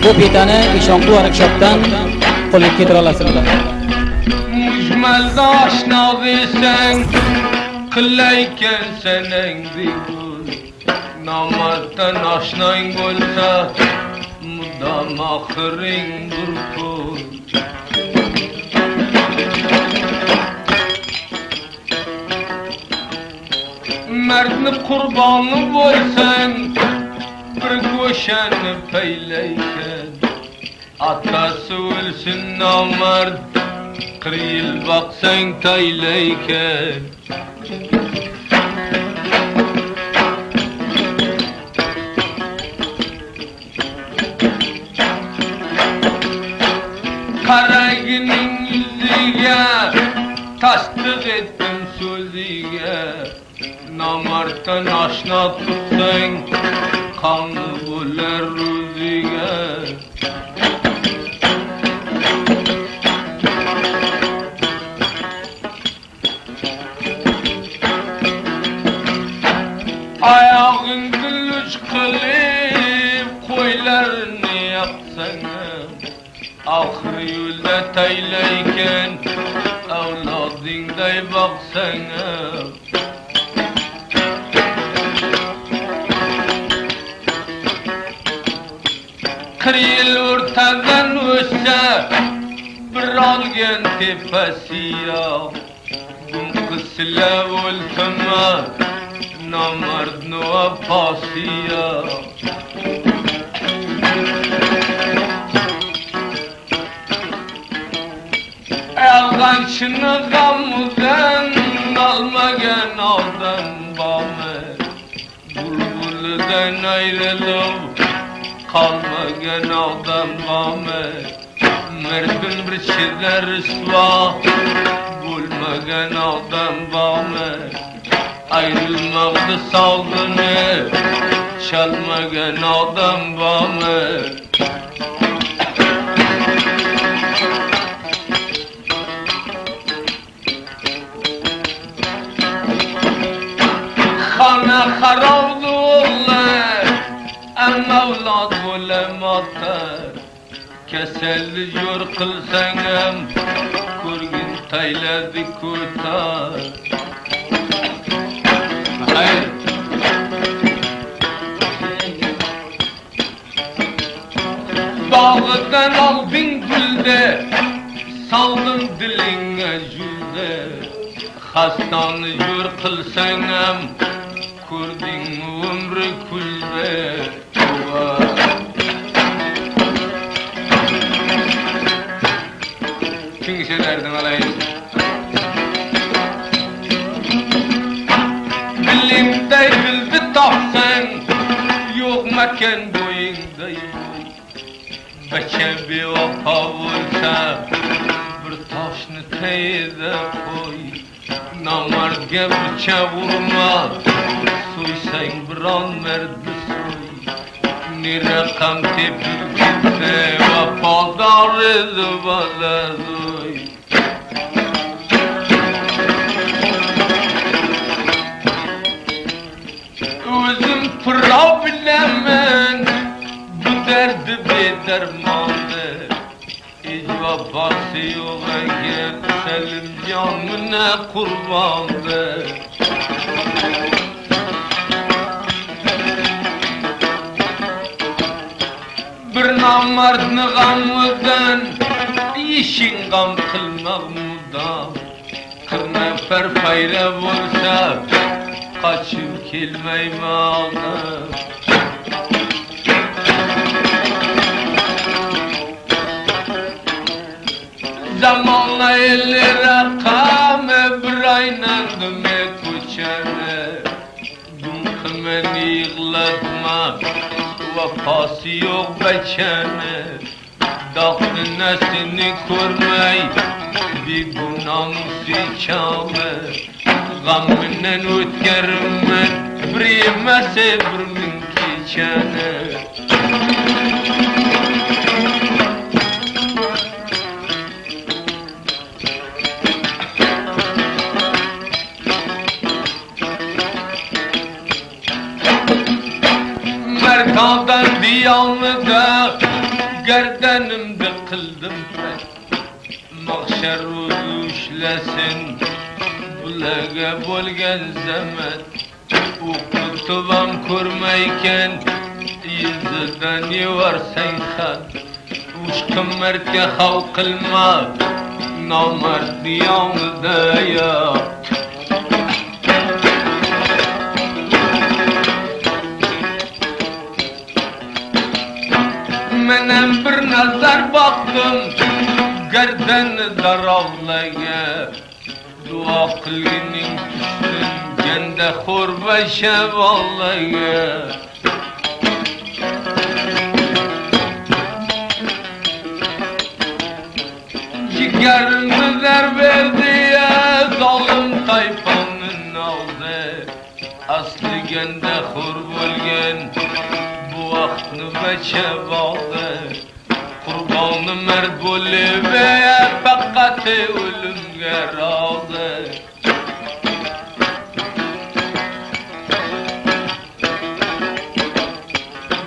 Bu bir tane işonqu workshop'tan qo'lga keltira olasizlar. Mujmalda oshno desang, qilayken sening bikul. Namatdan oshnoing bo'lsa, mudam oxiring bir kun. Merdni qurboni bo'lsang, bir go'shani paylayken. Atası ölsün namard, 40 yıl baksang taylayken. Karaginin yüzüge, tasdik ettim sözüge. Namarttan aşna tutsang, kanlı bular rüzüge. Ayağın gülüş kılıp koylarını yaksana. Ahir yolda taylayken avladingday baksana. Kırıl ortadan ötse bir algen tepesiya. Gün kısla olsama namard nova pasiya. Elgançını gamdan almagan aldan bame. Bulbuldan ayrılıp kalmagan aldan bame. Merdin bir şeyler rüsva bulmagan aldan bame. Ayrılmakta salgını çalmagan adam var mı? Xana xarabdı oğlan, ama evlad bulamadı. Keselli jor kılsangam, kurgin tayladı kutar. Bağdan aldın gülde, saldın diline jülde. Hastanı jor kılsangam, kurdin ömrü kulbe. Kim şeylerden alayım? Bilimde bildi tahsen, yok mekan boyundayım. Beçe bir vapa olsa, bir taşını teyze koy. Namardga bıça vurma, soysan bir an merdi soy. Nire kam tepil gitse, vafadar edi baladoy. Özüm problemen, bu derdi bedermanı. Hiç vefası yok eğer, Selim canına kurbandı. Bir namardını gamıdan, işin gam kılmak mudam. 40 nefer fayra olsa, kaçıp kelmeyim ağam. Zamanla eli rakam bir aynandım kuçane. Dumkımeni yığlatma, vefası yok beçene. Dağdınasını görmey, bir günahım sıçame. Gamından ötkerimmen, bir yemese bir min keçene. Sağdan diyanlı da gerdenimde kıldım ben. Mahşer ruzu işlesin bulega bolgen zemet. U kutuban kurmayken yüzüden yivar seyhan. Uşkım merke hav kılma namert diyanlı da ya. Menem bir nazar baktım gerdeni daravlaya. Dua kılginin düştün gende horbeşe vallaya. Ciğerini der verdi ya zalim tayfanın aldı. Aslı gende hor bolgen bu vaktını beçe bağlı. Kurbanı mert bolu ve fakat ölümge razı.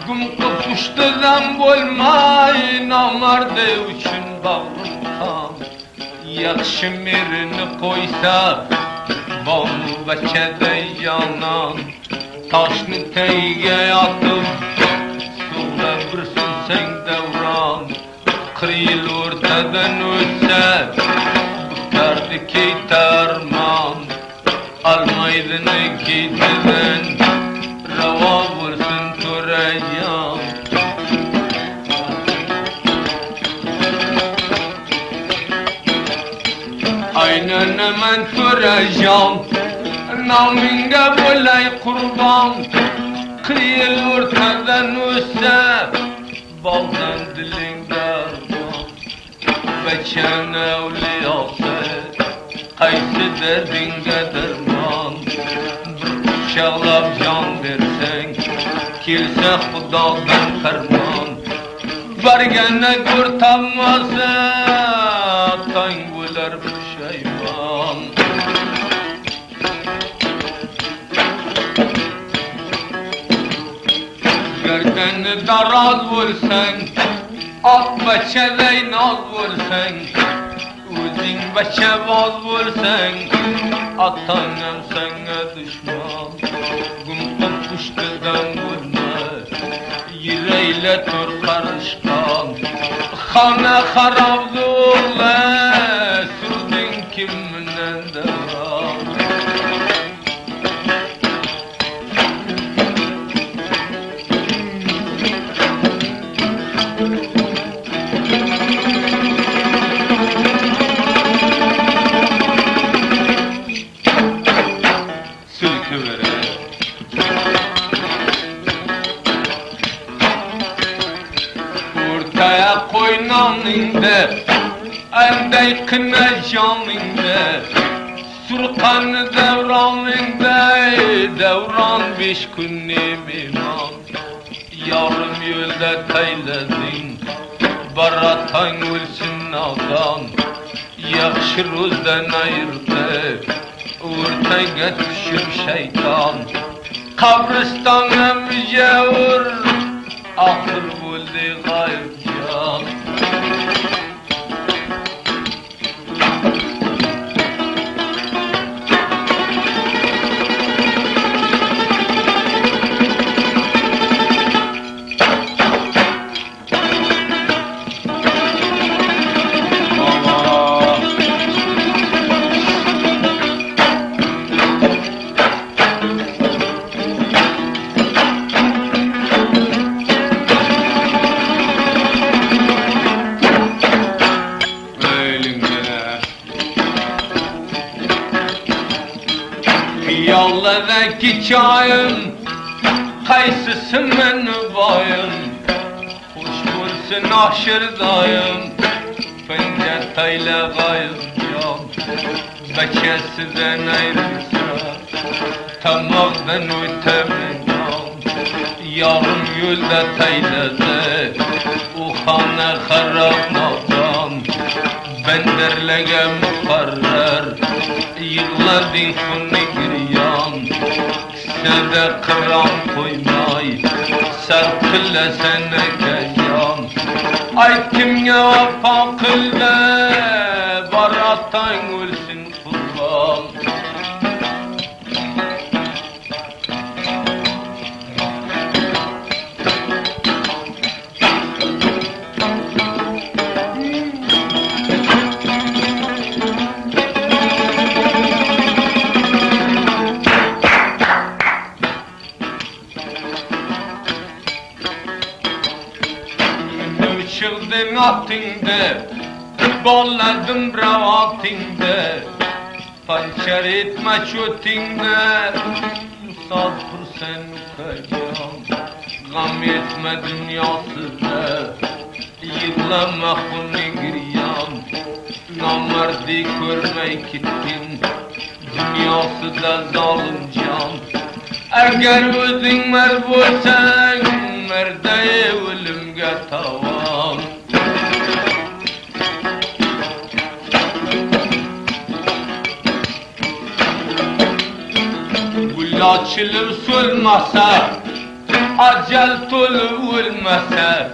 Güm kapıştıdan bolmay namardı üçün bağlıkam. Yakşı mirini koysa bağlı beçede yanan. Taşını teyge atıp sonra birsin sen devran. Kıyıl ortadan ötse kurtardı ki terman. Almaydın ikiden rava vursun töreyyan. Aynen hemen töreyyan. Naminge bolay kurban. Kıyıl ortadan ötse baldan dilin derman. Beçen evliyası kaysı derdinge derman. Bir kuşağlap can versen kilse Xudadan ferman. Bargene kurtarmasa tan bular pişayman. Gerdeni daraz vursan at beçeley naz vursan. Uzin beçe vaz vursan atanem sana düşman. Gümkün puştudan vurma yüreyle tur karışkan. Khana harabdı oğla sürdün kimden devam. Ortaya koynanında endey kına canında. Surkanı devranında devran beş günlüğüm imam. Yarım yolda tayladın baratan ölsün nadan. Yakşı rozdan ayırdı ortaya düşür şeytan. Kabristan'a mücevir ahır buldu gayb can. Yollardaki çayım kaysısın ben bayım. Hoş bulsun aşırdayım Fence tayla gayım can. Beçesinden ayrılsa tamamdan ötemedim. Yarım yolda tayladı Uhana harap nadan. Ben derlege mukarrer yılladın huni giryan. Sede kıran koymay serpille sene can. Aytkimge vafa kıldı, baratan ölsün kurban. Çıldın atinde, bağladım bravatinde, pançer etme çötinde, sabır sen kayam, gam etme dünyasıda, yıklama kuni giryan, namerdi görmey gittin, dünyasıda zalim can. Eğer özün mer bolsan, merdeye ölümge tavan. Gül açılır solmasa, acel tolu ölmese,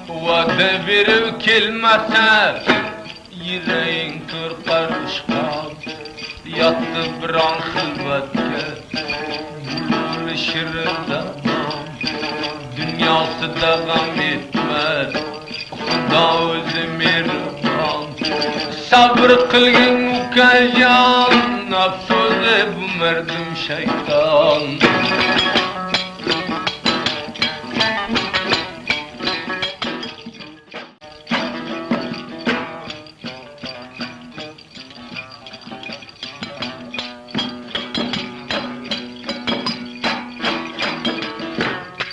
vade verip kelmese, yüreğin kır karışkan, yattı bir an hılvetke, bulur şırında. Dünyası da gam etmez, Xuda özü mehriban. Sabır kılgın ukajan, afsöze bu merdim şeytan.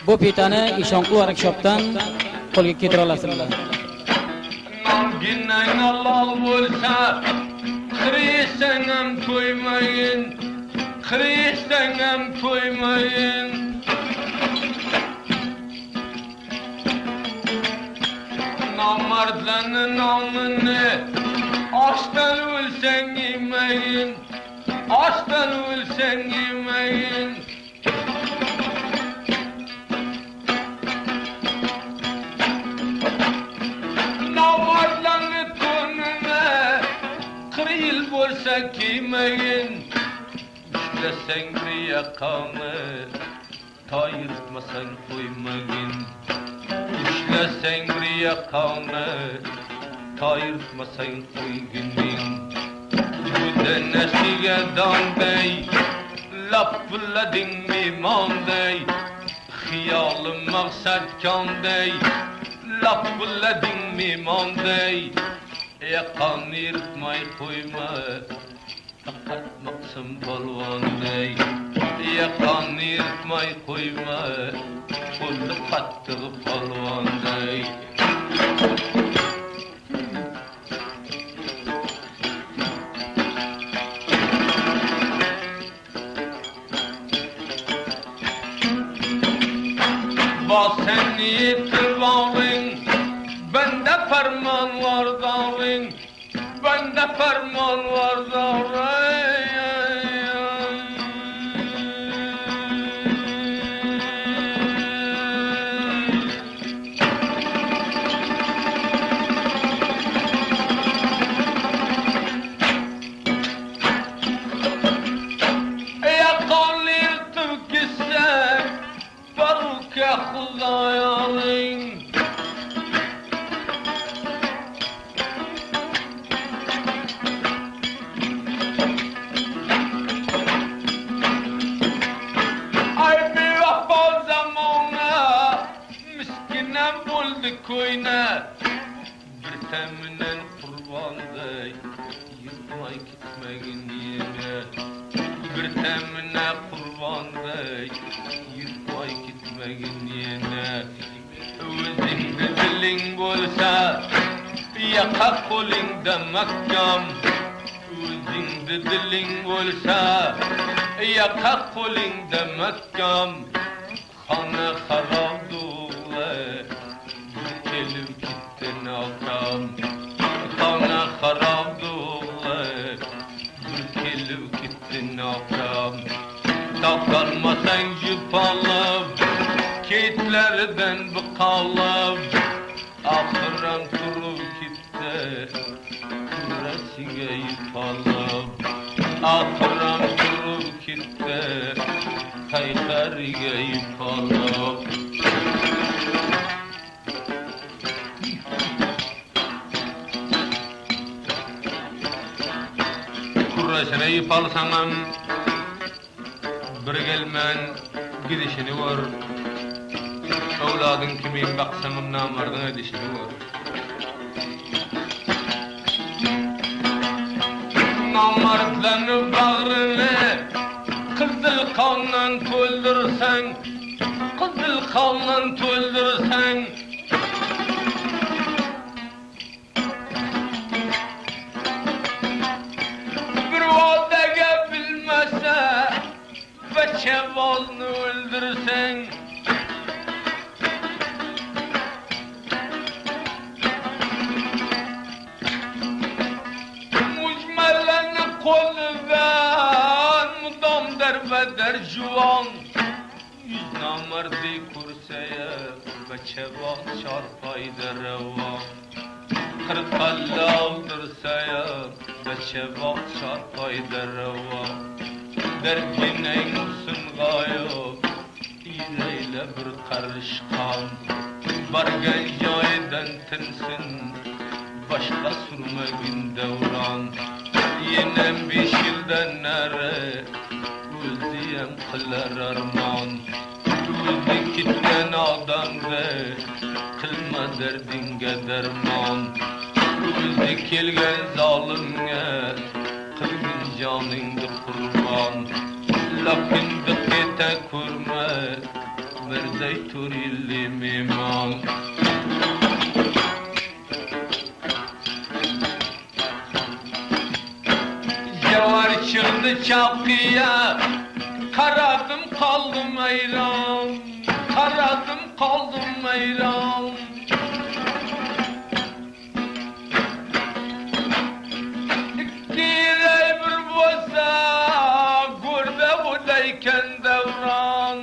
Bu pitani ishonqli workshopdan qo'lga keltira olasizlar. Namginnen halal bo'lsa, qiriysan ham to'ymayin, qiriysan ham to'ymayin. Namardlarning nomini ochdan o'lsang yemeyin, ochdan o'lsang yemeyin. Bolsa kiymeyin, işlesen bir yakanı, tayırtmasan koymayın. İşlesen bir yakanı, tayırtmasan koymayın. Bu denesiye dandey, lapladın mimandey, hiyalım maksat kandey, lapladın mimandey. Yakan yırtmay koyma, fakat maksım balvan dey. Yakan yırtmay koyma, kullu kattığı balvan dey. Basen yitir bağın, bende ferman var dağın, bende ferman var dağın. Yakanlı yırtıp gitse, baruke Xudayalın. Koyna bir teminen kurbanday, yırtmay gitmegin yine. Bir temine kurbanday, yırtmay gitmegin yine. Özünde dilin bolsa, yaka kolingda makkam. Özünde dilin bolsa, yaka kolingda makkam. Xana xarab doğla, gelip gittin akam. Xana xarab doğla, gelip gittin akam. Takarmasan jıpalıp, Yüzlerden bıkalım ahıram turup gitti Kuresiga yıpalım ahıram turup gitti Kaykariga yıpalım Kuresiga yıpalsanam bir gelmen gidişini var Evladın kimin baksanım namardın edişini var Namardlanı bağrını Kızıl kanla toldursan Kızıl kanla toldursan Bir vadaga bilmese Ve çevalını öldürsen Koldan mudam derbeder juvan Yüz namerdi kurseye ve çevan çarpaydı revan Kırkalı aldırsaya ve çevan çarpaydı revan Dergine insin gayop İreyle bir karışkan Bargay yaydan tinsin Başka sürmegin devran Yenem 5 yıldan nere Üzdiyem kılar arman Üzdü kitlen adamda Kılma derdinge derman Üzdü kelgen zalimge Kılgın canındı kurban Lakin dıkkete kurma Merdey turilli miman Var çıktı çapkıya Karadım kaldım hayran Karadım kaldım hayran Dile bir boza Gurbe buradayken devran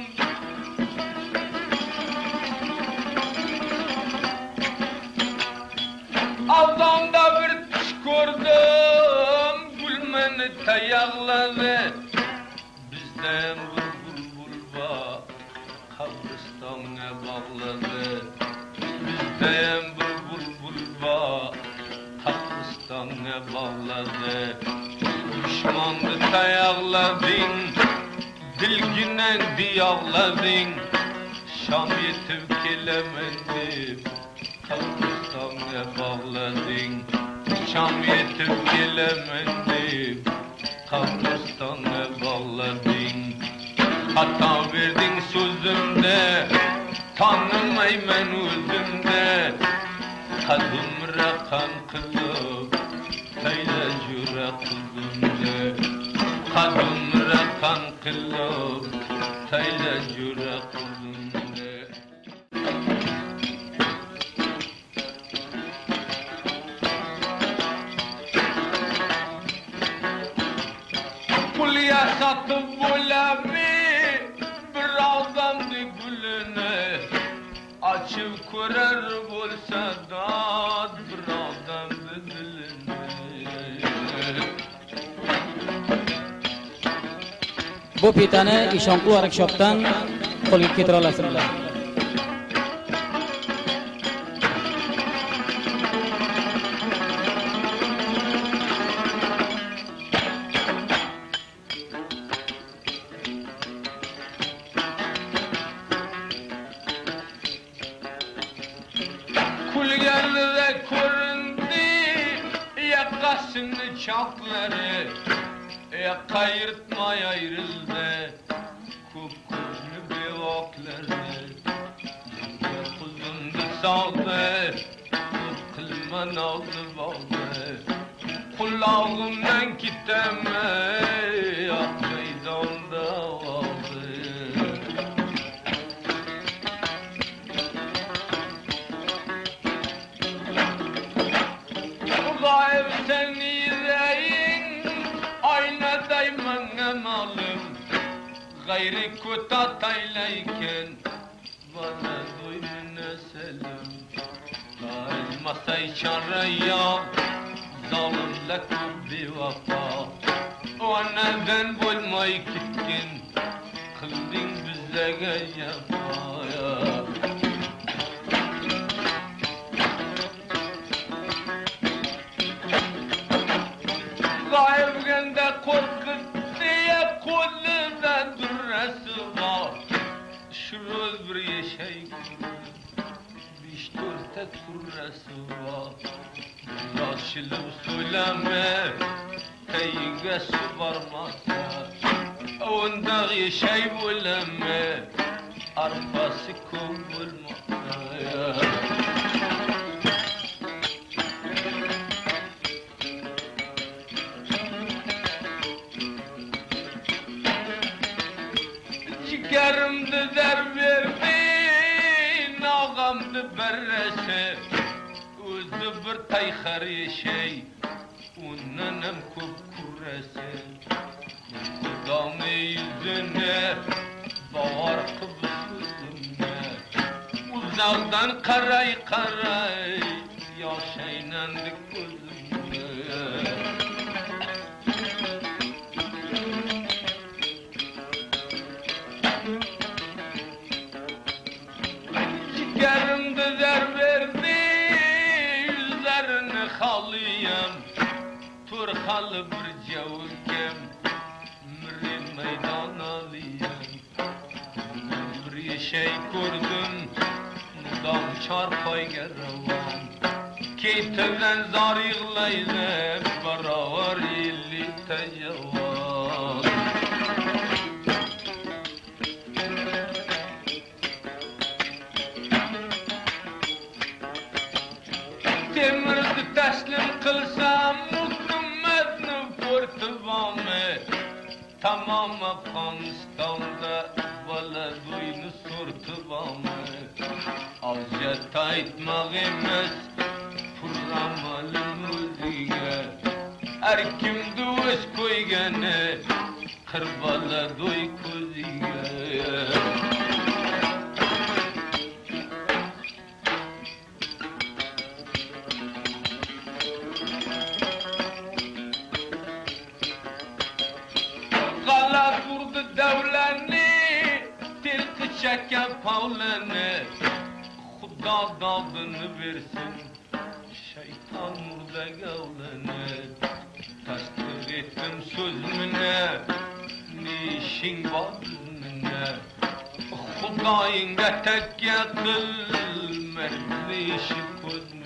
Aldamda bir tuş gördüm Gülmeni tayakladı Bizden bulba Kabristan'a bağladı Bizden bulba Kabristan'a bağladı Düşmanı tayakladın Dilginen diyavladın Şam yetip gelemedim Kabristan'a bağladın Şam yetip gelemedim Kabristan'a bağladın Hata verdin sözümde Tanımay men özümde Kadın rakan kılıp Tayla jüre kızımda Kadın rakan kılıp Tayla jüre kızımda Kulya satıp bulami Bir adamdı gülüne Açıp kurar bulsa da Bir adamdı dilini Bu pitani Ishonqul workshopdan qo'lga keltira olasizlar. Kulgerlere köründü yakasını çapları Kayırtmaya ayrıldı Kupkuzlu bevakları Kuzundu saldı Kılman aldı baldı Kulağımdan kiteme Ak meydanda vardı Gayb sen yüreğin Aynadayman emalım Gayri kutataylayken bana doymine selam. Masay çaraya zalimle kubbi vafa. O neden bulmay gittin, kıldın bizlege yapaya. Gayevgende korkut diye kulüden durresi var. Şuruz bir yeşey biş dörte kurresi var. Yaşılım söyleme teygesi varmazsa. Onda yeşey buleme arpası kovulmazsa. Ciğerimde der verdin, ağamdı berrese. Özü bir tayxar şey, onunum kupkurese. Kudamı yüzüne, bağır kıbsızımne. Uzaktan karay karay, yaşaynandık gözümne. Ciğerimde der verdi, yüzlerini halıyım. Turhalı bir cavurkem, mri meydan alıyım. Bir şey kurdum, mudam çarpay geravam. Keytevden zar yığlaydı, baravar illi tecavan. Demirdi teslim kılsam mutlummetni portuvamı. Tamam Afganistan'da vala duyunu sortuvamı. Avcet aytmak emez programalım özüge. Her kimdi öz koygene kırvala doy közüge. Kala kurdu devleni, tilki çeken pavleni. Huda dadını versin, şeytan murda gavleni. Tasdik ettim sözümüne, ne işin var bizimle. Hudayinge tekke kıl, merdi işi közümüne.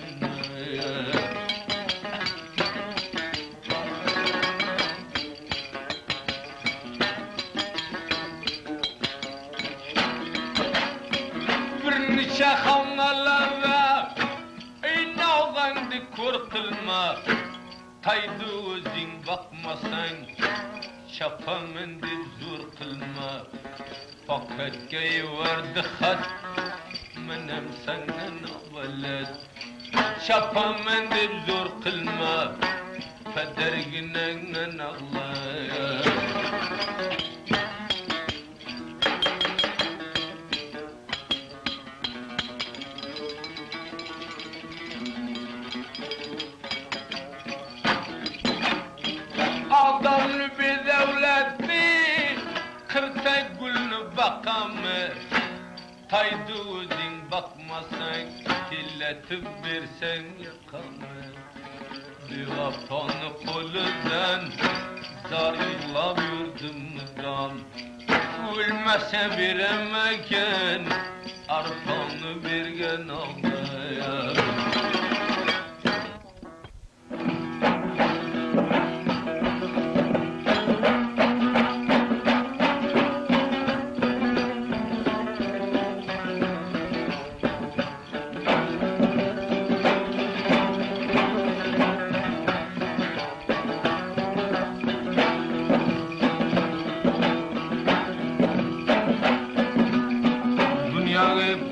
Şahannalara inağandı korkulma. Taydı özün bakmasan çapamındı zor kılma. Fakat gey vardı hat menem senden avalet. Çapamındı zor kılma federginen ağlaya. Adamlı bir devletti, kırtay gülünü bakamı. Taydı özün bakmasan, killetip versen yakamı. Bir vafanı kolundan, zar yıllab yurdumdan. Ölmese veremeken, arpanı vergen ağlaya.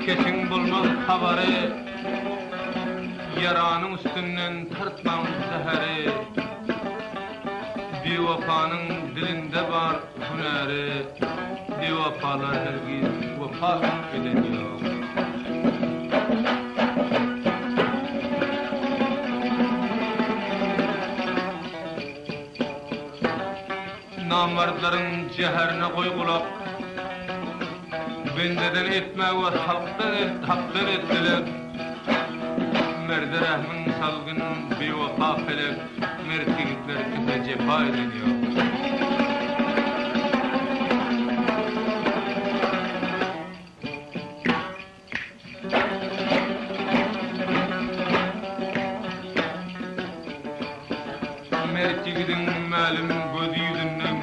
Kesin bulmam haberi, yaranın üstünden tırtmam zeheri. Bir vafanın dilinde var hüneri, bevafalar hergiz vefa eden yok. Namardların ceherine koy kulak, bendeden etme ve haktan ettiler. Merde rahmin salgın bevafa felek, mertigitler kısa cefa ediliyor. Mertigidin malum gözü yüzünden,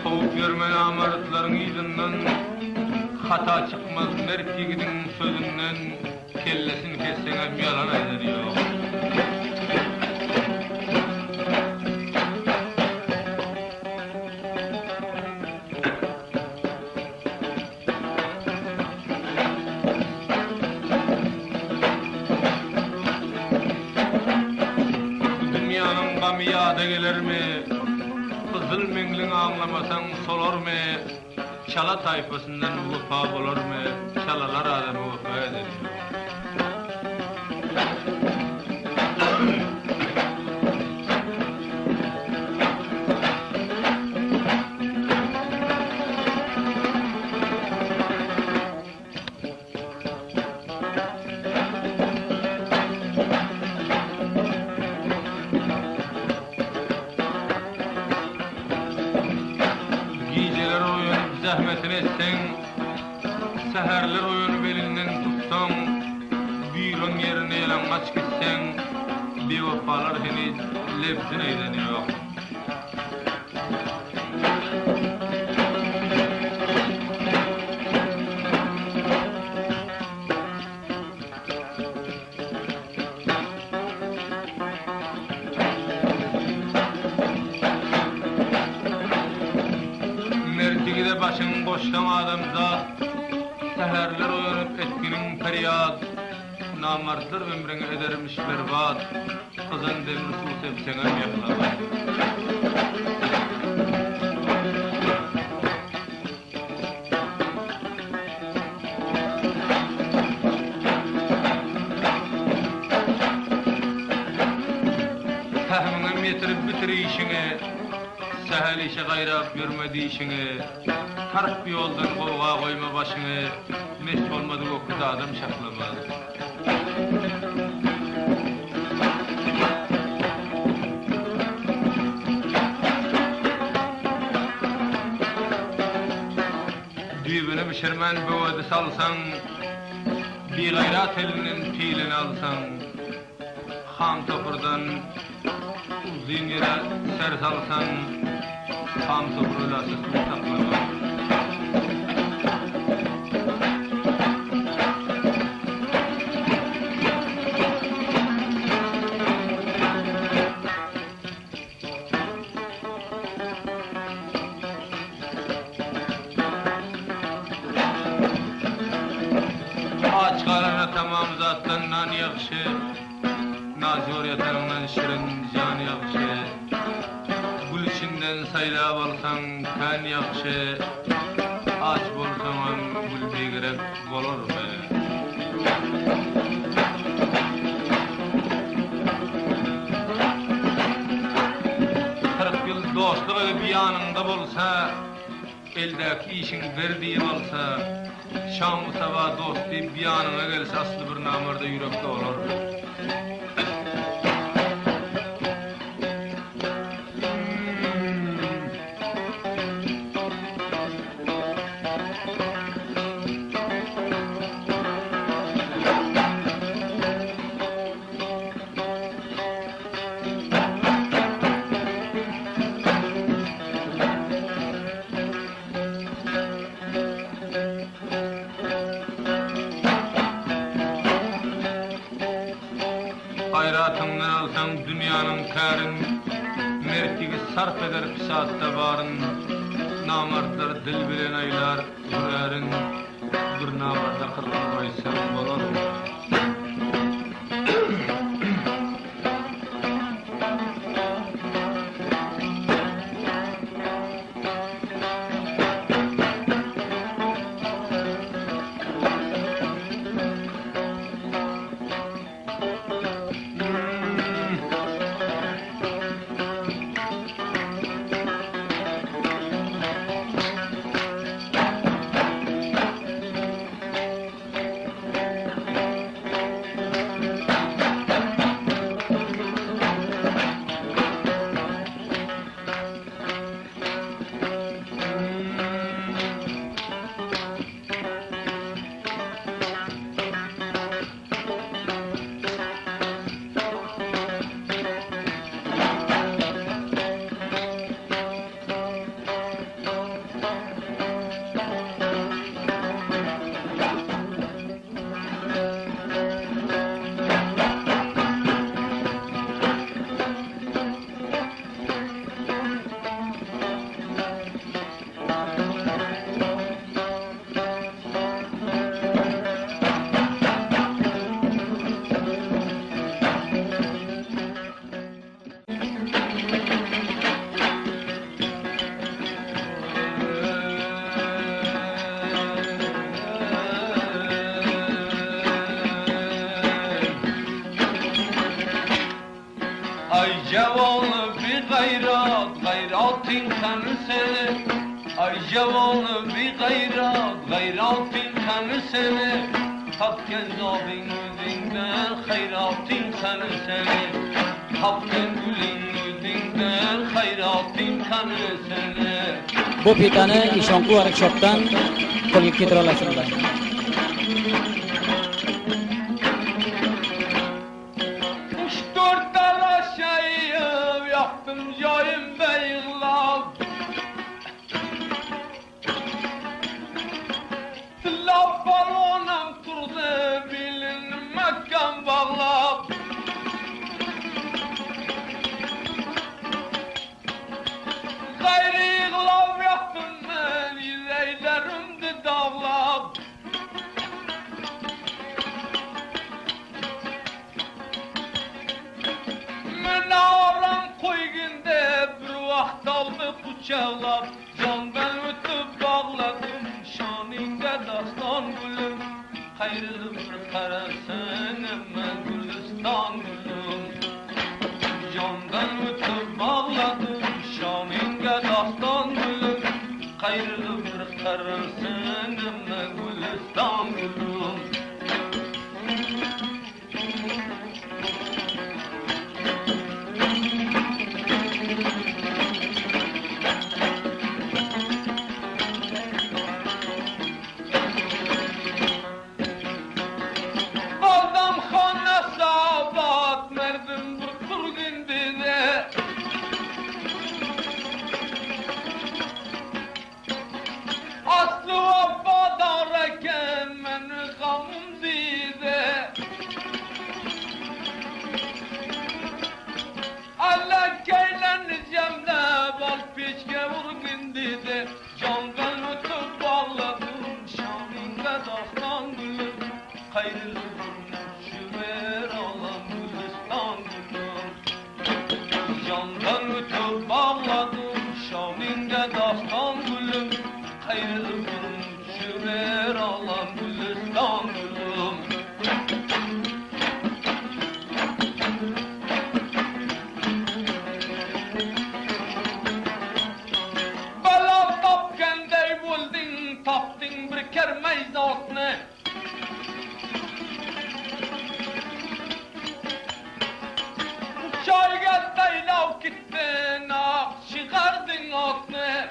kovuk görme namartların yüzünden, hata çıkmaz mertigidin sözünden, kellesini kessene yalan ediliyor. Dünyanın gamı yada gelir mi? Kızıl menglini anlamasan solar mı? Çala tayfasından vefa olur mu? Çalalar adamı vefa ediliyor. Geceler oyun zahmetini etsen, seherler oyun belinden tutsan, büyürün yerine yalan kaç gitsen, bevafalar seni lebzine edeniyor. Mertigide başın boştan adamza, seherler uyanıp etkinin feryat, namartlar ömrüne edermiş berbat, kızan demir su sepsene yaklar. Tahminen yetirip bitirişine, sehel işe gayrap görmedi işine, tarif bir yoldan kovuğa koyma başını, meşk olmadı o kız adam şaklamaz. Düğbünü pişirmen böğüdü salsan, bir gayrat elinin pilini alsan, ham topurdan uzun yere ser salsan, ham topuruyla sısını saklamaz. Aç kalana tamam zattan nan yakşı, nazor yatanından şirin can yakşı, gül içinden saylab alsan kan yakşı, aç bolsan gül begerek bolur be. Kırk yıl dostluğu bir yanında bolsa, eldeki işin verdiği olsa, şam-ı sabah dost deyip bir yanına gelse aslı bir namarda yürekte olur. Hayratından alsan dünyanın kârin, mertigi sarf eder pisatta barın, namartlar dil bilen aylar ürerin, bir namarda kırkı koysan olur mu? seni. Ay cevanı bir gayratin kanı seni. Hak kezzabin yüzünden hayratin kanı seni. Hakkın gülün yüzünden hayratin kanı seni. Bu pitany Işonklu workshopdan qo'lga keltira olasizlar. Üç dört talaşayım yaptım joyimda yığlab. Tillab balonam turdu bilin makam bağlab. Gayri yığlab yaptım ben yüzeylerimdi dağlab. Menaram koygunda bir vaqt aldı bıçaqlab. Candan ötüp bağladım şaningga daston gülüm. Hayrlı bir qarasın emme Güliston gülüm. Candan ötüp bağladım şaningga daston gülüm. Hayrlı bir qarasın emme Güliston gülüm. Adam xona sabat merdim bir turgundide. Aslı vafadar eken meni gamım dide. Allah keyleneceğim de bal peşke vurgundide. Candan ötüp bağladım şaningga dastan gülüm. Hayrlı şüver alam Güliston gülüm. Candan ötüp bağladım şaningga dastan gülüm. Hayrlı şüver alam Güliston gülüm. Bala tapkenday bulding tapding bir kermey zatne. Çayga daylav gittin ah çıkardın atne.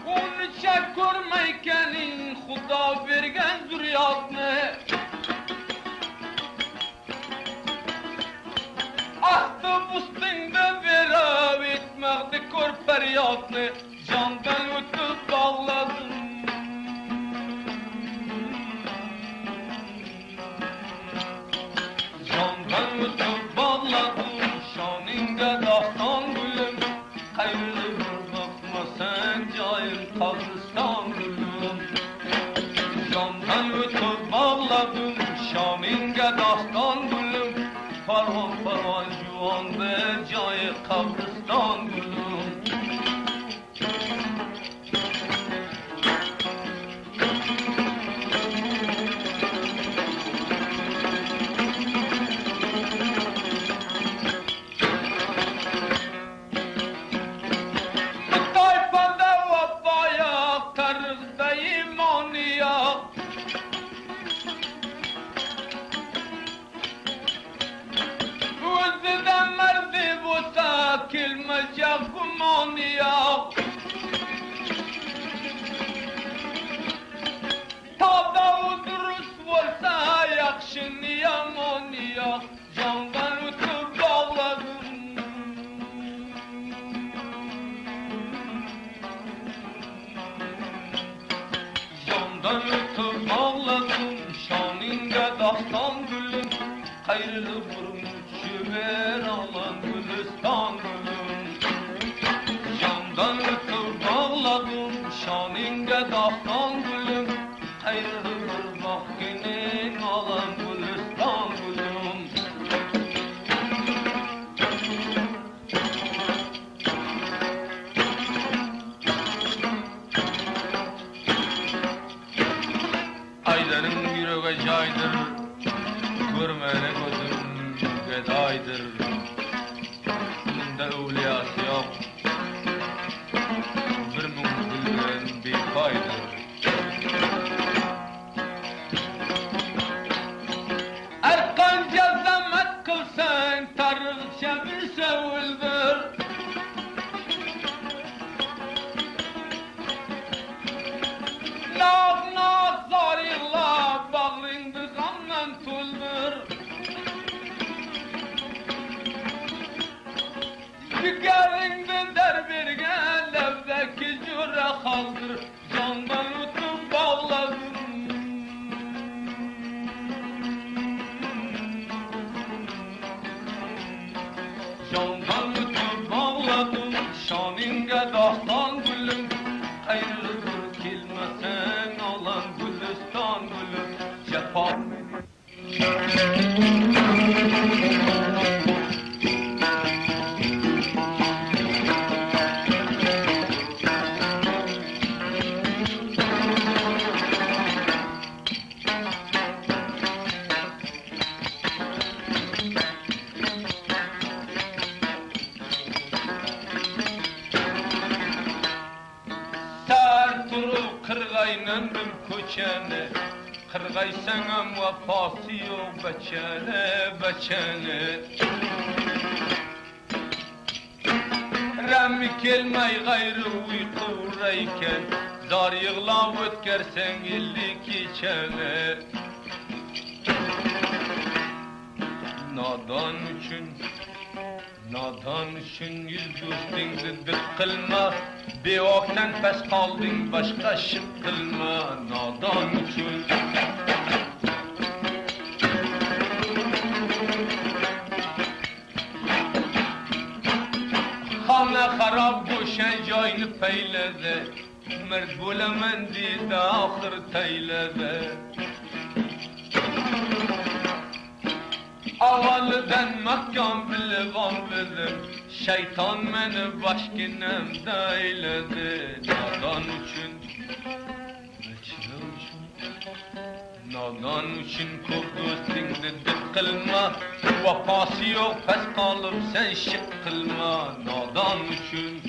Onu çek görmeykenin Xuda vergen zürriyatne. Ahtı bustinde verab etmekdi kör feryatne. Candan ötüp bağladım. Candan ötüp bağladım şaningga daston gülüm. Hayrlı bir bakma sen cayim Kabriston gülüm. Candan ötüp bağladım şaningga daston gülüm. Parvan parvan juvan ve cayı Kabriston gülüm. Tayfada vafaya, tarızda imaniya. Özüden merdi bulsa kilmecek kumaniya. Tada udurus bulsa yakşın yamaniya. Candan ötüp bağladım. Candan ötüp bağladım şaningga daston gülüm. Hayrlı bir şüver alan Güliston gülüm. Candan ötüp bağladım şaningga daston gülüm. Hayrlı bir vakinin alan Güliston gülüm. Ayların yüreğe caydır, görmene gözüm kaldır, candan ötüp bağladım. Candan ötüp bağladım, şanınga dağdan gülüm. Ayrılıdır kilmesen olan gülistan gülüm. Cefa kırgayla bir köçene, kırgaysan ama pası yok beçene, beçene. Rami kelmey gayrı uykurayken, zar yığlav ötkersen illik içene. Nadan üçün yüz dostingdi dik kılma, bevoktan pes kaldın başka şık kılma. Nadan üçün Xana harab boşan joyni peyledi, mert bulaman dedi ahir teyledi. Avalıdan mahkam bilvan bildim, şeytan beni başkinemde eyledi. Nadan üçün kurdustin dedik kılma, vefası yok pes kalıp sen şık kılma. Nadan üçün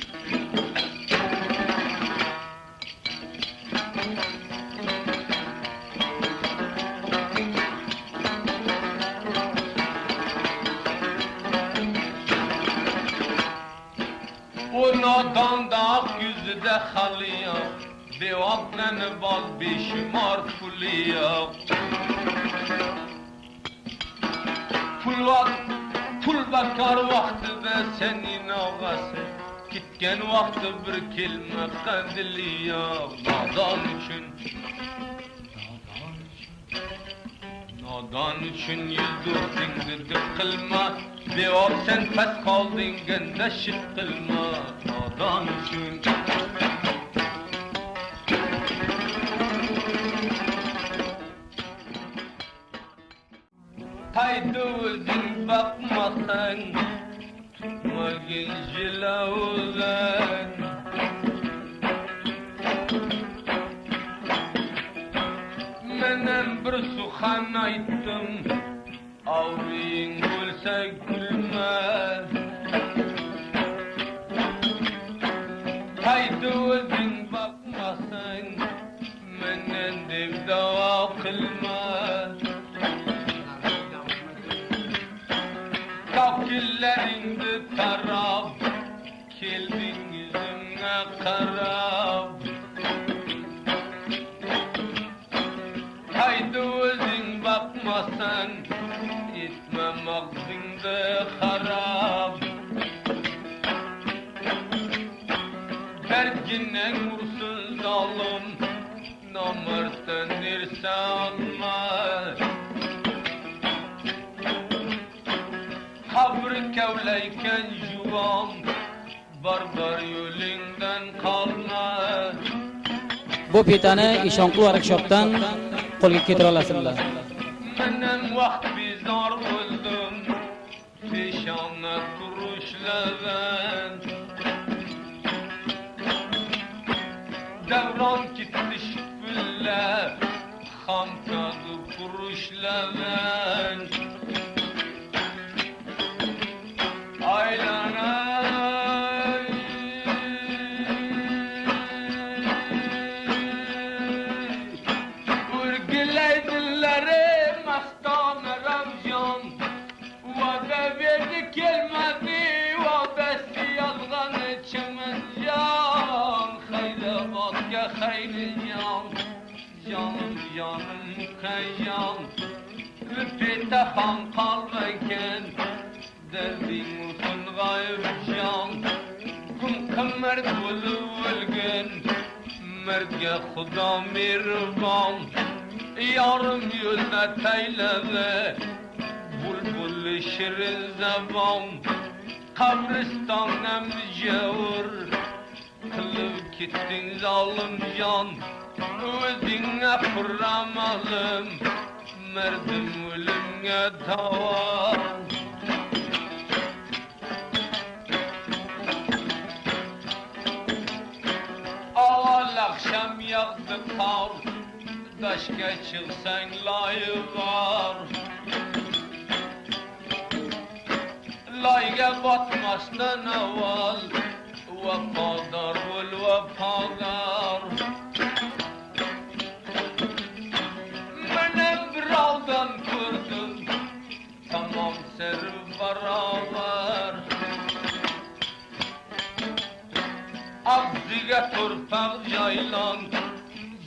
o nadan da ak yüzü de halıya, devaklanı bal beşimar fuliya. Pul bakar vakti de senin ağası, gitken vakti bir kelime kadiliya. Nadan üçün yüz dostin dedik kılma, bevak sen pes kaldın gende şık kılma. Nadan üçün haydi özün bakmasan, tutma gencilavuzan. Menen bir suhan aytdım, avrin gülse gülmez. Haydi özün bakmasan, menen dev dava kılmaz. Kakillerinde taraf, keldin yüzüne karab. Haydi özün bakmasan, etme mağzinde harap. Derginden vursun zalim, namertten irse almaz. Kabr kevleyken juvan, barbar yolundan kalmaz. Bu pitani İşonklu Workshop'tan qo'lga keltira olasizlar. Menen vaqt bizar bo'ldim, peshona turishlardan. Davron ketdi shipilla, ham kadı kuruşlardan. Aylanay Urgilay dillari mastona ravjon, vada verdi kelmedi, vadasi yalgan içimiz can. Hayrabatga hayri can, canım canım kayyan. Üpete han kalmayken, derdin utun gayb can. Kum kamer dolu ölgen, Merdge Huda mirvan yarım yolda teylede bulbul şirin zeban kabristan nemcevur kılıp gittin zalim can özüne fırlamalım merdim ölümge davan ağal akşam yağdı kar daşka çıksan layı var layga batmasdan evvel vefadar ol vefadar Menem bir aldan kurdum tamam serv beraber Abziga torpak caylan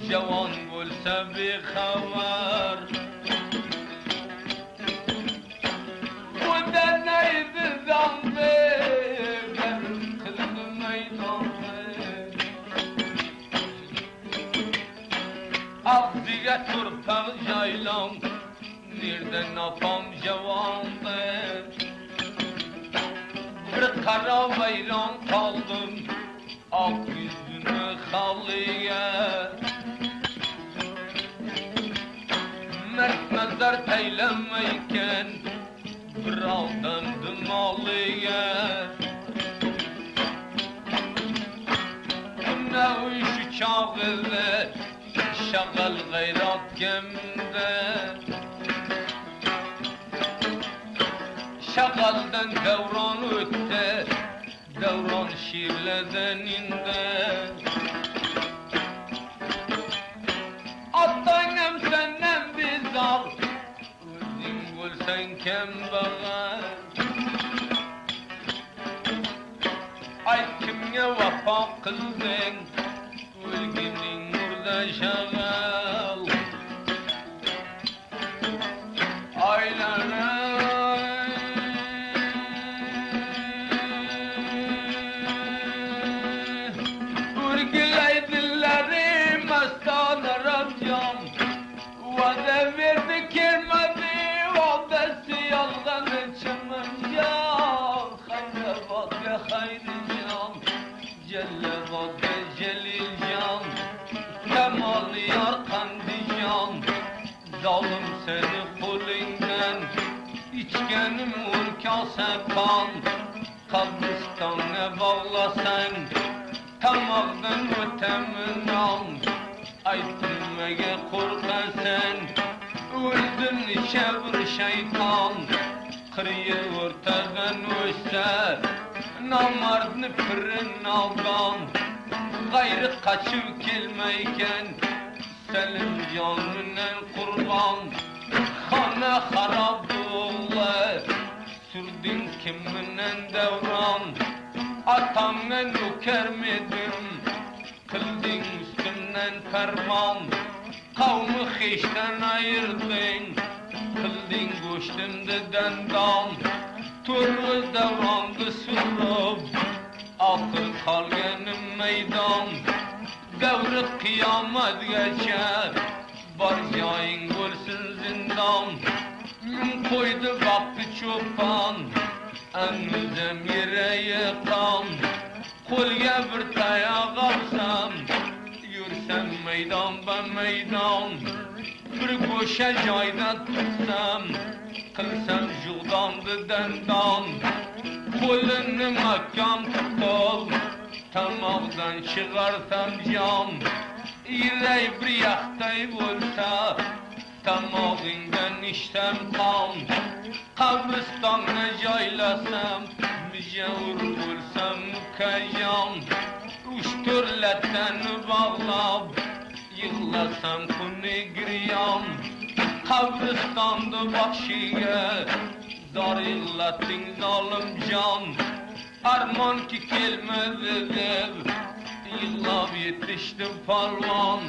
Cevan bolsa bir haber Bu da neydi zambe Benim kıldım meydanı Abziga torpak caylan Nereden apam cevandı Bir kara bayram kaldım Ak yüzünü halıya Mert nazar teylemeyken Bir aldandım alıya Ne şu çağılı Şagal gayrat gemde Şagaldan devran ötte Devran şiirleden indi Attanım senden bizar Özün gülsen kem bağır Ay kimge vafa kıldın Ölginin burada şagal Aylanım Vade verdi kelmedi, vadesi yalgan içimin ya Hayre vade hayri can, celle vade celil can Kemal yar kandi can, zalim seni kulünden İçkenim urkase kan, kabristan'a bağlasan Tamağdan ötemin al Aytılmaya korkasan Öldün çevir şeytan Kırıya ortadan öse Namardını pırın aldan Gayrı kaçıp gelmeyken Selim canının kurban Kana harap oğlu Sürdün kiminen devran Atamla nöker midim Kıldın üstümden ferman Kavmi xeşten ayırdın Kıldın göçtümde dendan Turuz devrandı sürüp Akır kalgenim meydan Devri kıyamet geçer Barcayın görsün zindan Min koydu baktı çoban Önümüzem yere yıkan Kolga bir tayağı alsam Yürsem meydan ben meydan Bir goşa cayda tutsam Kılsam juğdandı dendan Kolunu makam tutup Tamağdan çıkarsam can İrey bir yaktay olsa Tamağından iştem kan Kabristan'a caylasam Mücevur olsam kayan Uşturletten bağlab Yıklasam kuni giryan Kabristan'da vahşiye Dar yıklatın zalim can Arman ki kelmedi dev Yıklab yetiştim palvan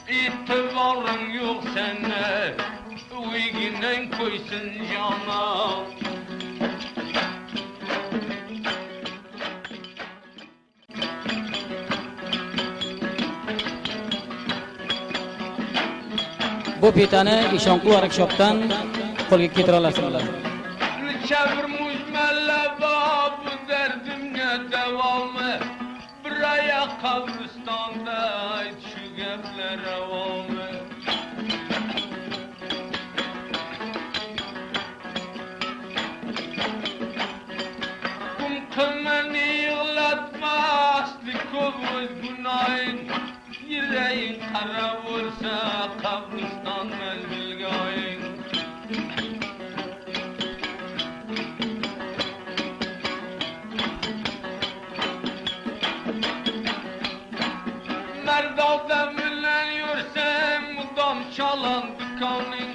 İtibarın yok sene Uyginen koysun cana Bu pitany işonkly workshopdan golga getire alarsyňlar. Çevirmiş melleba bu derdimle devamı. Bir aya kabristanda şu gepler avamı. Kum kılmeni yığlatma asli kubuz günahın. Yüreğin kara olsa kabristan mezbilgahın. Merdavda mülen yürsen mudam çalan dükkanın.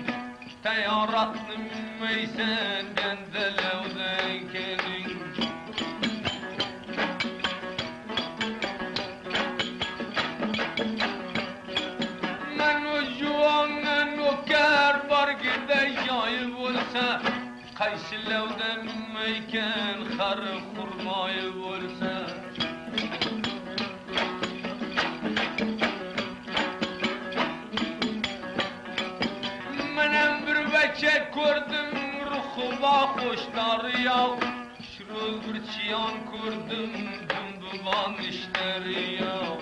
Teyaratını minmeysen gendelevden kendin. Men o juanın o kar var gide yayı olsa. Kaysilevden minmeyken harı kurmayı olsa. Çek gördüm ruhuma hoşları yav. Şurul bir çiyan gördüm dumduman işleri yav.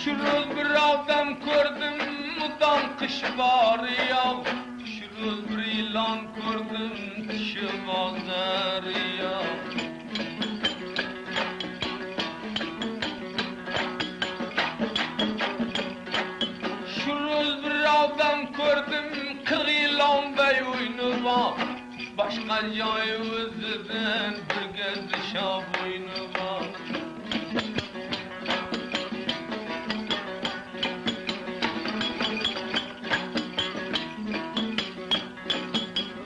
Şurul bir adam gördüm mudan kış bari yav. Şurul bir ilan gördüm dışı bazarı yav. Adam gördüm kırılan bey oynuva. Başka cayvızdan bir göz şah oynuva.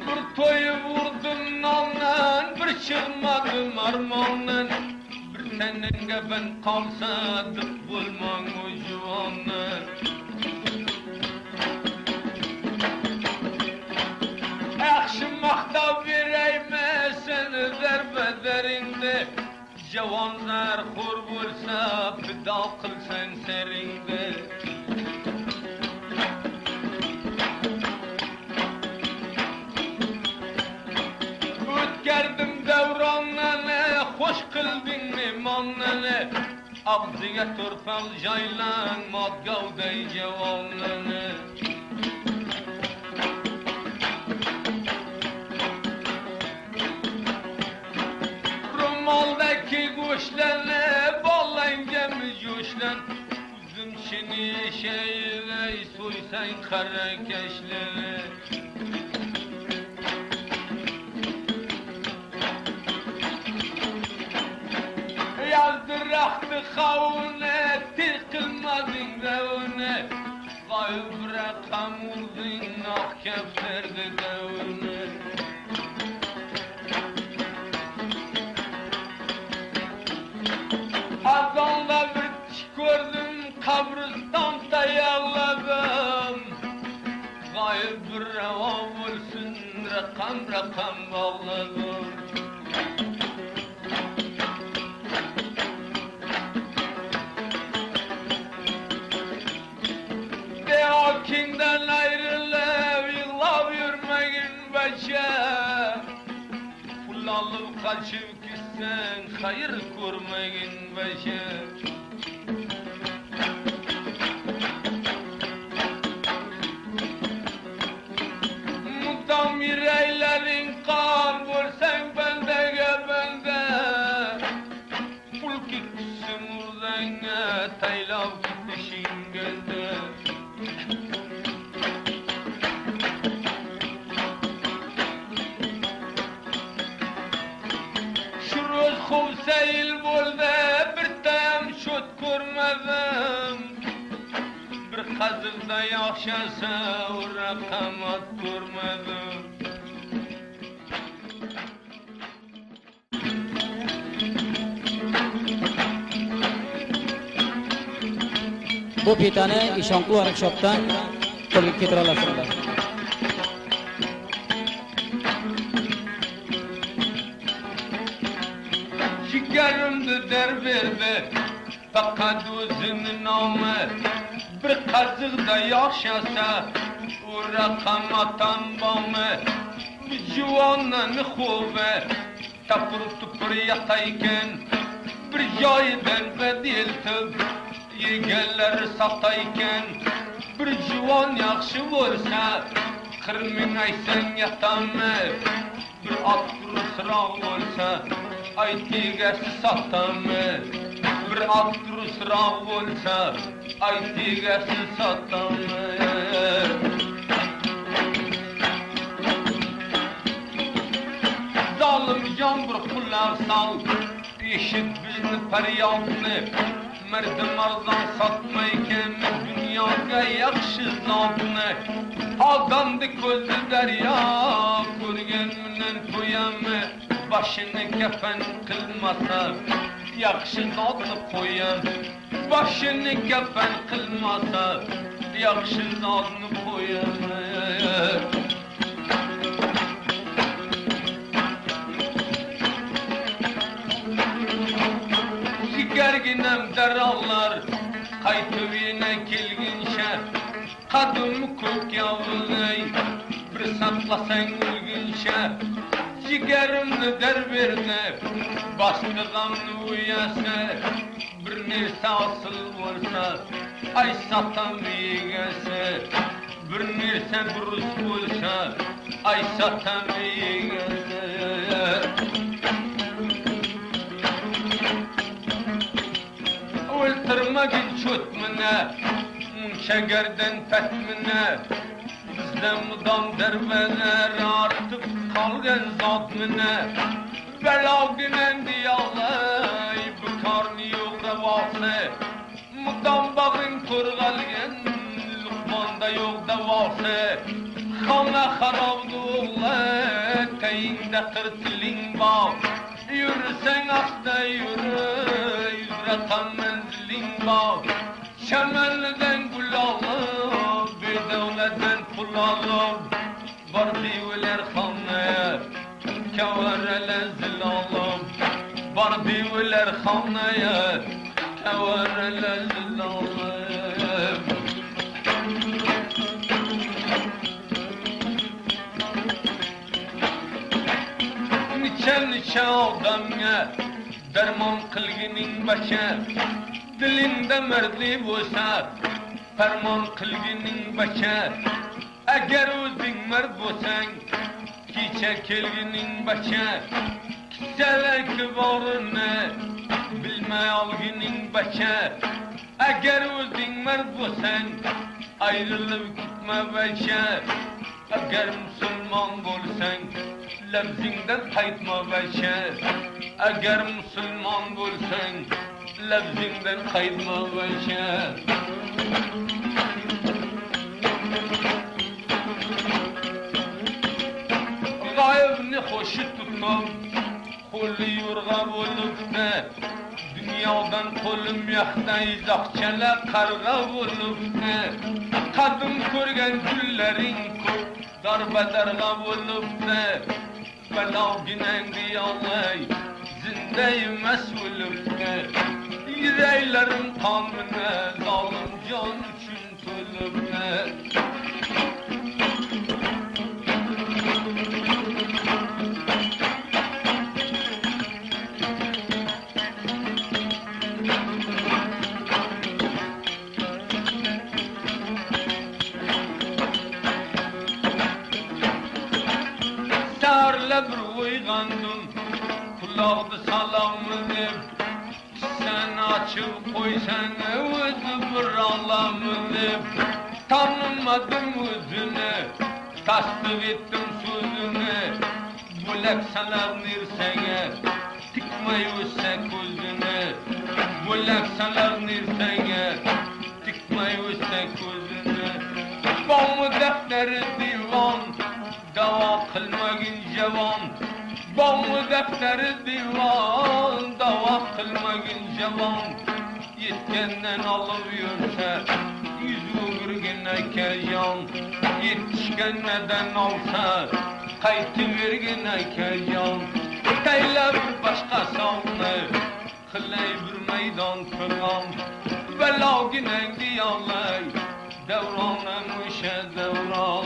Bir toyu vurdum namdan, bir çıkmadım armandan. Bir tenenge ben kalsa dık bulmam o juvandan. Akşamakta vereyme seni derbederinde. Cavanlar hur bulsa fida kılsan serinde. Ötkerdim devranlarını, hoş kıldın imanlarını. Ağzıya turpal jaylan, madgavday cavanlarını. Maldaki kuşlarını bağlayınca mı coşlan. Uzun şini şeyle soysan kara keşleri. Yazdıraktı kavune tıkılmadın devune. Gayb rakam urdun ah kefterdi devune. Azanla bir gördüm kabristan dayalladım. Gayb bir reva olsun rakam rakam bağladım. De hakinden ayrılıp yıllap yürmeyin beşe. Alıp kaçıp gitsen hayır görmeyin beşe. Mutam yüreğlerin kan bulsan bende gebende. Pul gitsin buradan taylav gitmişin gelde. Kovsayil bolda bir tam şut görmedim. Bir kazıkda yaşasa o rakamat görmedim. Bu pitany işonkly workshopdan golga getire alarsyňlar. Şikerimdi derberde fakat özünün namı bir kazıkda yaşasa o rakam atan bamı bir juvanın hove tapır tupır yatayken bir yaydan bediltib yegeller satayken bir juvan yaxşı bolsa 40 min aysen yatamı bir at durusraq bolsa aytigesi satamı bir at durusraq bolsa aytigesi satamı zalim can bir kullar sal eşit bizni feryadını merdim arzdan satmayken dünyaya yakşı zatını aldandı gözlü derya görgenimden koyamı başını kefen kılmasa yakşı zatını koyam başını kefen kılmasa yakşı zatını koyam gerginem derallar kaytıp yine kelginşe kadın kök yavrulay bir satlasan ülgünşe cigerimni derberne bastırgamni uyasa bir nerse asıl olsa ay satan yegese bir nerse burus olsa ay satan yegese Öldürmegin çötmüne, şegerden petmine bizden mudam derveler artık kalgen zatmine bela günen diyalay bu karni yok revası mudam bağın turgalgen lukmanda yok devası kana harabdı oğla kayında kırtılın bağ yürüsen hasta yürü yüzratan menzilin bağ Şemelliden gül alıp, bir devletten pul alıp Bardiveler haneye, kevere zil alıp Bardiveler haneye, kevere zil alıp Niçe adamya, derman kılginin başa Dilinde merdli bolsa ferman qilginin bacha agar o'zing mard bo'lsang kecha kelginin bacha kissalak borini bilmay olginin bacha agar o'zing mard bo'lsang ayrilib ketma bacha agar musulmon bo'lsang labzingdan qaytma bacha agar musulmon bo'lsang labzingdan qaytma bacha g'oyibni xo'shi tutib qo'li yo'rg'a bo'libdi dunyodan qo'lim yaxda izoqchalar qarg'a bo'libdi qadim ko'rgan kunlaring ko'p darbadarg'a bo'libdi baloginang deyolay zinda emas o'libdi yüreğlerim kanına zalim can için tölübne Sarla bir uygandım kulağdı salamını sen açıp koysan özü bir Allah'ımı tanımadım özünü tasdik ettim sözünü bulak salar nirsene tikmay össe gözünü bulak salar nirsene tikmay össe gözünü bağımı defteri divan dava kılmagin cevan bağımı defteri divan dava kılmagin cevan yetkenden alıp yürse yüzü virgine kecan yetişken neden alsa kayti virgine kecan Tayla bir başka savны kılay bir meydan kırgan Vela ginen diyanlay Devranım uşe devran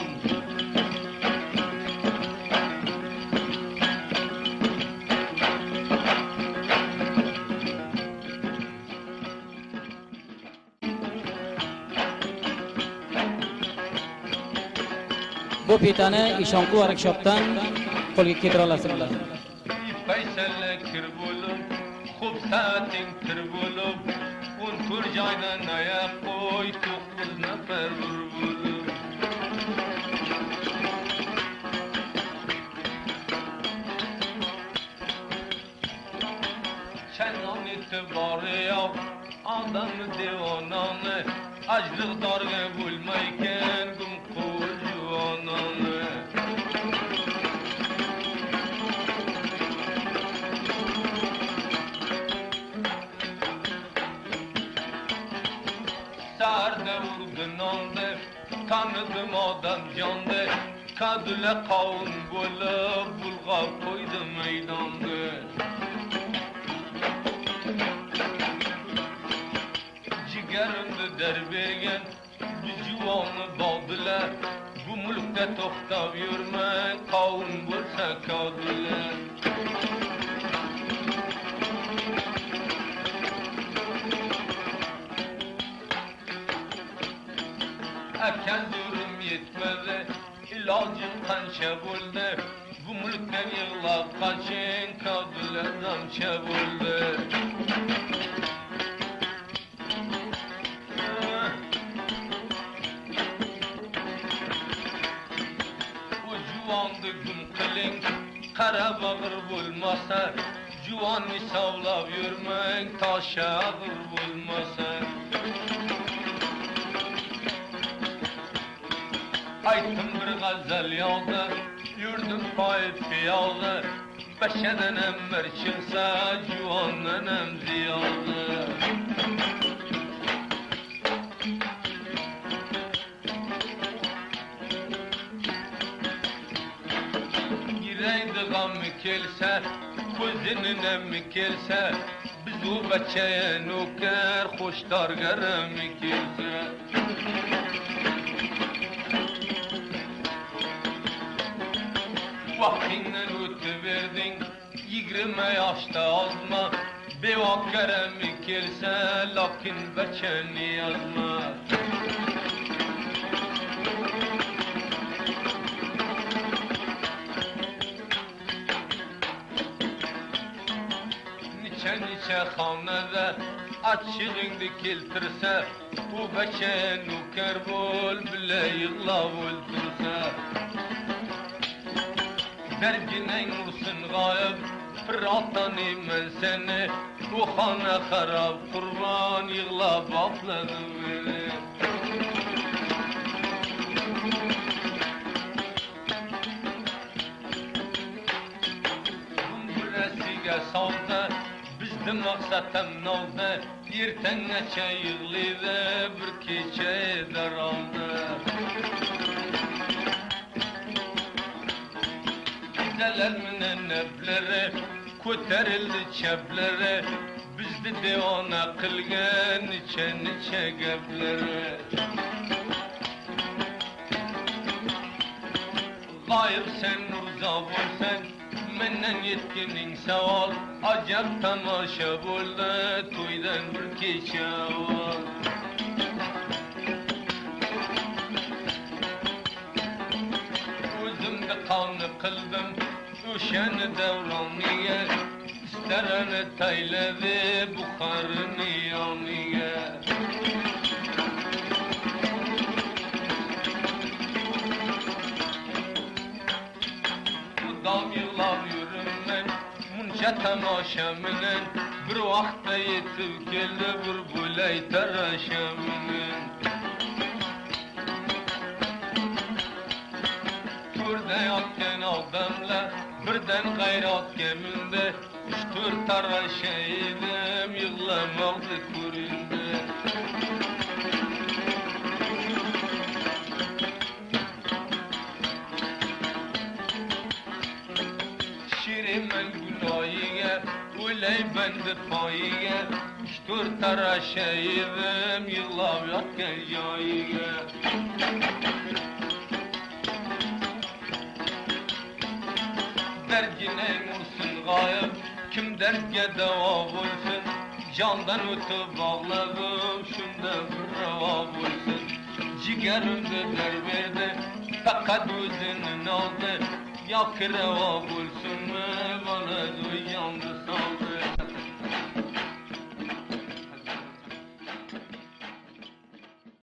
Bu pitani İşonklu workshopdan qo'lga keltira olasizlar. Faysal kir bulup Xub saatin kir bulup Un tur joydan ayak qo'y 9 nafar bulup Çenon itibarı yok Adam devananı Acılık dargı bulmayken Güm kul juvananı Sarda vurdun ondı Tanıdım adam candı Kadüle kavun bulup Bulga koydu meydandı Ciğerimde derbergen Bir civanı bağdılar Bu mülkte toxtab yürme Kavun bulsa kadüler Erken durum yetmedi İlacım kança buldu Bu mülkten yığla kaçın Kadüler zamça buldu O juvandı gün kılın Kara bağır bulmasa Juvanı savlav yürmen Taşa ağır bulmasa Aytım bir gazel yolda Yurdum payıp piyalda Beşeden emmer çıksa Juvandan emziyalda Gireydi gam kelse Kuzinin emmi kelse Biz o beçeye nuker Hoştar garem kelse Vaktinden ötüverdin 20 yaşta azma Bevak garemi kelse Lakin beçeni yazma Niçe hanede Açığını keltirse Bu beçe nuker bol Bile yıgla öldürse Derginen ursun gayb Fıratan imen seni Bu hana harab kurban Yıgla bakladı beni Bumburesiga saldı Bizde maksatem naldı Yerten neçe yıglıydı Bir keçe daraldı Delerminin nebleri Köterildi çepleri Bizde devana kılgen Niçe gebleri Gayb sen nurza bolsen Menden yetkinin seval Acep tamaşa boldu Toydan bir keçe var Özümde kanı kıldım Üşen devraniye İsterene tayledi Bukharını yanıya Dam yılav yürümmen Munca tamaşaminen Bir vakta yetip geldi Bir bulay taraşaminen Türde yatken adamla Birden gayrat geminde 3-4 taraşaydım Yıglamadı kurinde Şirimen günayiye uley bendi payige Ştur taraşayım yıllav yatken yayige Dergine mursun gayb kim derge deva bulsun Candan ötüp bağladım şunda bir reva bulsun Cigerimde derbede fakat özünün aldı Yak reva bulsun mu bana duyandı saldı